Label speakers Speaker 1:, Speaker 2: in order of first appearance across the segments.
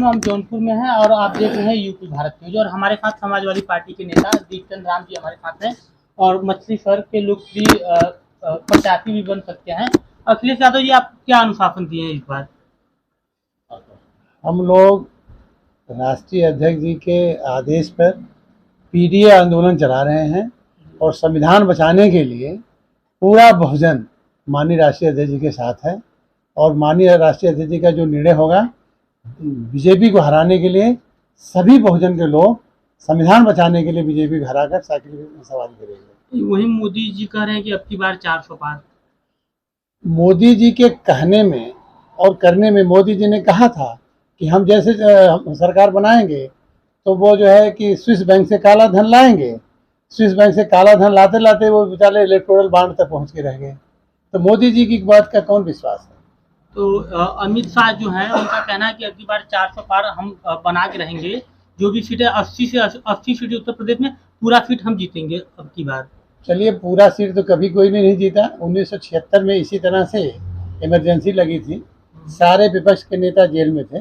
Speaker 1: हम जौनपुर में हैं और आप देख रहे हैं यूपी भारत न्यूज। और हमारे साथ समाजवादी पार्टी के नेता दीपचंद राम जी हमारे साथ हैं और मछली शहर के लोकप्रिय प्रत्याशी भी बन सकते हैं। अखिलेश यादव जी, आप क्या अनुशासन दिए हैं इस बार?
Speaker 2: हम लोग राष्ट्रीय अध्यक्ष जी के आदेश पर पीडीए आंदोलन चला रहे हैं और संविधान बचाने के लिए पूरा बहुजन माननीय राष्ट्रीय अध्यक्ष जी के साथ है। और माननीय राष्ट्रीय अध्यक्ष जी का जो निर्णय होगा, बीजेपी को हराने के लिए सभी बहुजन के लोग संविधान बचाने के लिए बीजेपी को हराकर साइकिल में सवारी करेंगे।
Speaker 1: वही मोदी जी कह रहे हैं कि अब की बार 400 पार।
Speaker 2: मोदी जी के कहने में और करने में, मोदी जी ने कहा था कि हम जैसे सरकार बनाएंगे तो वो जो है कि स्विस बैंक से काला धन लाएंगे। स्विस बैंक से काला धन लाते लाते वो बेचारे इलेक्टोरल बॉन्ड तक पहुंच के रह गए। तो मोदी जी की बात का कौन विश्वास है?
Speaker 1: तो अमित शाह जो है उनका कहना है कि अब की बार 400 पार हम बना के रहेंगे। जो भी सीटें 80 से 80 सीटें उत्तर प्रदेश में, पूरा सीट हम जीतेंगे अब की बार।
Speaker 2: चलिए, पूरा सीट तो कभी कोई भी नहीं जीता। 1976 में इसी तरह से इमरजेंसी लगी थी, सारे विपक्ष के नेता जेल में थे।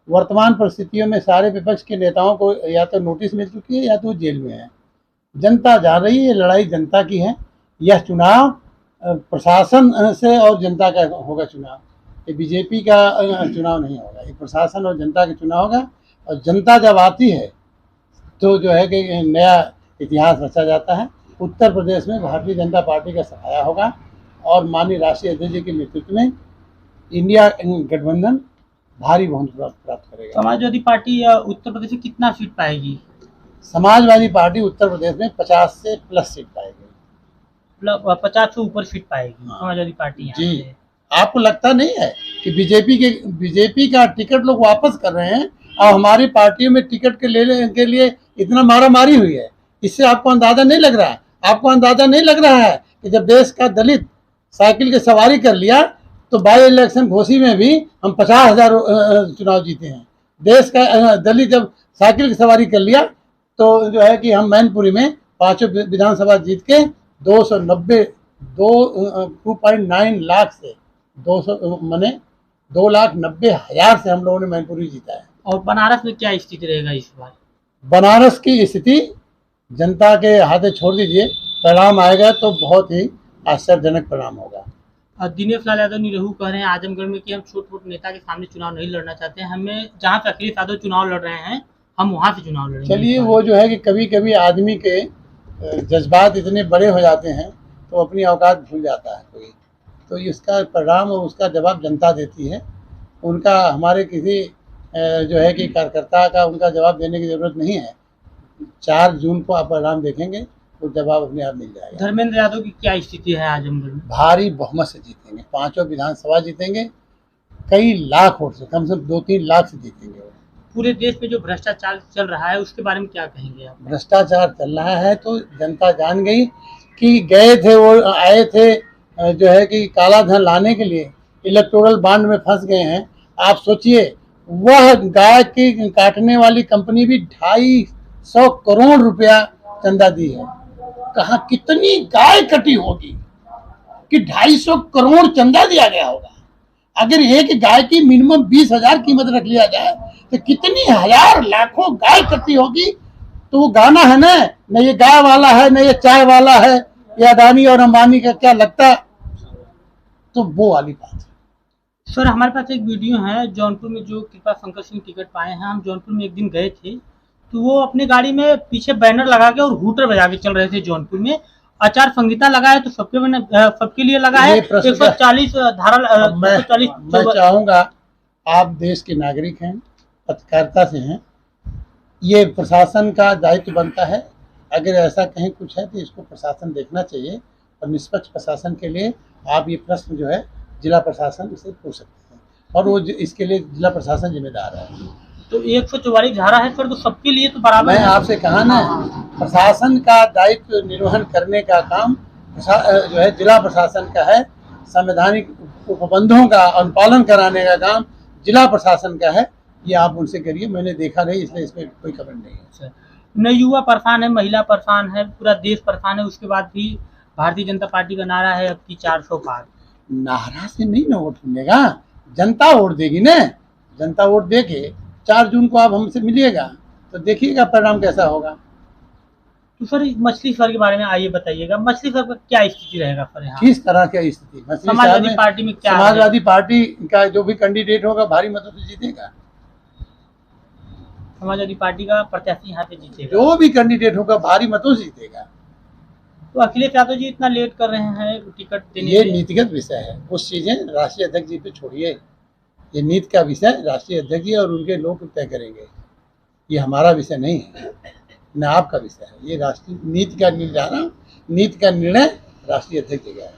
Speaker 2: वर्तमान परिस्थितियों में सारे विपक्ष के नेताओं को या तो नोटिस मिल चुकी है या तो जेल में है। जनता जा रही है, ये लड़ाई जनता की है। यह चुनाव प्रशासन से और जनता का होगा चुनाव, ये बीजेपी का चुनाव नहीं होगा। ये प्रशासन और जनता का चुनाव होगा। और जनता जब आती है तो जो है कि नया इतिहास रचा जाता है। उत्तर प्रदेश में भारतीय जनता पार्टी का सफाया होगा और माननीय राष्ट्रीय अध्यक्ष जी के नेतृत्व में इंडिया गठबंधन भारी बहुमत प्राप्त करेगा।
Speaker 1: समाजवादी पार्टी उत्तर प्रदेश में कितना सीट पाएगी?
Speaker 2: समाजवादी पार्टी उत्तर प्रदेश में 50 से प्लस सीट पाएगी।
Speaker 1: 50 से ऊपर सीट पाएगी समाजवादी पार्टी यहाँ
Speaker 2: जी।
Speaker 1: से।
Speaker 2: आपको लगता नहीं है कि बीजेपी का टिकट लोग वापस कर रहे हैं और हमारी पार्टियों में टिकट के लेने के लिए इतना मारामारी हुई है? इससे आपको अंदाजा नहीं लग रहा है? आपको अंदाजा नहीं लग रहा है कि जब देश का दलित साइकिल की सवारी कर लिया तो बाई इलेक्शन घोसी में भी हम 50,000 चुनाव जीते हैं। देश का दलित जब साइकिल की सवारी कर लिया तो जो है कि हम मैनपुरी में 5 विधानसभा जीत के 2.9 लाख से 2,90,000 से हम लोगों ने मैनपुरी जीता है।
Speaker 1: और बनारस में क्या स्थिति रहेगा इस बार?
Speaker 2: बनारस की स्थिति जनता के हाथे छोड़ दीजिए, परिणाम आएगा तो बहुत ही आश्चर्यजनक परिणाम होगा।
Speaker 1: दिनेश लाल यादव निरहू कह रहे हैं आजमगढ़ में कि हम छोट नेता के सामने चुनाव नहीं लड़ना चाहते हैं, हमें जहाँ पे अखिलेश यादव चुनाव लड़ रहे हैं हम वहाँ से चुनाव लड़ेंगे।
Speaker 2: चलिए, वो जो है कि कभी कभी आदमी के जज्बात इतने बड़े हो जाते हैं तो अपनी औकात भूल जाता है कोई। तो इसका परिणाम और उसका जवाब जनता देती है। उनका हमारे किसी जो है कि कार्यकर्ता का उनका जवाब देने की ज़रूरत नहीं है। 4 जून को आप परिणाम देखेंगे तो जवाब अपने आप मिल जाएगा।
Speaker 1: धर्मेंद्र यादव की क्या स्थिति है आजमगढ़ में?
Speaker 2: भारी बहुमत से जीतेंगे, 5 विधानसभा जीतेंगे, कई लाख वोट से, कम से कम 2-3 लाख से जीतेंगे।
Speaker 1: पूरे देश में जो भ्रष्टाचार चल रहा है उसके बारे में क्या कहेंगे आप?
Speaker 2: भ्रष्टाचार चल रहा है तो जनता जान गई कि गए थे, वो आए थे जो है कि काला धन लाने के लिए, इलेक्टोरल बॉन्ड में फंस गए हैं। आप सोचिए, वह गाय की काटने वाली कंपनी भी 250 करोड़ रुपया चंदा दी है। कहाँ कितनी गाय कटी होगी कि 250 करोड़ चंदा दिया गया होगा? अगर एक गाय की मिनिमम 20,000 कीमत रख लिया जाए तो कितनी हजार लाखों गाय कटी होगी। तो वो गाना है ना, न ये गाय वाला है न ये चाय वाला है, ये अदानी और अंबानी का क्या लगता। तो वो वाली बात है।
Speaker 1: सर, हमारे पास एक वीडियो है जौनपुर में, जो कृपा शंकर सिंह टिकट पाए हैं। हम जौनपुर में एक दिन गए थे तो वो अपनी गाड़ी में पीछे बैनर लगा के और हूटर बजा के चल रहे थे। जौनपुर में आचार संहिता लगा है तो सबके लिए लगा है। 140 धारा
Speaker 2: मैं चाहूंगा, आप देश के नागरिक हैं, पत्रकारिता से हैं, ये प्रशासन का दायित्व बनता है। अगर ऐसा कहीं कुछ है तो इसको प्रशासन देखना चाहिए और निष्पक्ष प्रशासन के लिए आप ये प्रश्न जो है जिला प्रशासन से पूछ सकते हैं और वो इसके लिए जिला प्रशासन जिम्मेदार है।
Speaker 1: तो 144 धारा है सर, तो सबके लिए तो बराबर।
Speaker 2: मैं आपसे कहा ना, प्रशासन का दायित्व निर्वहन करने का काम जो है जिला प्रशासन का है। संवैधानिक उपबंधों का अनुपालन कराने का काम जिला प्रशासन का है। ये आप उनसे करिए, मैंने देखा नहीं इसलिए इसमें कोई खबर नहीं है।
Speaker 1: न युवा परेशान है, महिला परेशान है, पूरा देश परेशान है, उसके बाद भी भारतीय जनता पार्टी का नारा है अब की 400 पार।
Speaker 2: नारा से नहीं ना वोट मिलेगा, जनता वोट देगी ना। जनता वोट दे के 4 जून को आप हमसे मिलिएगा तो देखिएगा परिणाम कैसा होगा।
Speaker 1: तो सर मछली शहर के बारे में आइए बताइएगा, मछली शहर का क्या स्थिति रहेगा सर यहाँ?
Speaker 2: किस तरह की स्थिति मछली शहर
Speaker 1: समाजवादी
Speaker 2: में?
Speaker 1: पार्टी में क्या
Speaker 2: समाजवादी पार्टी का जो भी कैंडिडेट होगा भारी मतों से जीतेगा।
Speaker 1: समाजवादी पार्टी का प्रत्याशी यहाँ पे जीतेगा?
Speaker 2: जो भी कैंडिडेट होगा भारी मतों से जीतेगा।
Speaker 1: तो अखिलेश यादव जी इतना लेट कर रहे हैं टिकट देने
Speaker 2: ये
Speaker 1: में?
Speaker 2: नीतिगत विषय है, कुछ चीजें राष्ट्रीय अध्यक्ष जी पे छोड़िए। ये नीति का विषय राष्ट्रीय अध्यक्ष जी और उनके लोग तय करेंगे। ये हमारा विषय नहीं है, न आपका विषय है। ये राष्ट्रीय नीति का निर्धारण, नीति का निर्णय राष्ट्रीय अध्यक्ष जी का है।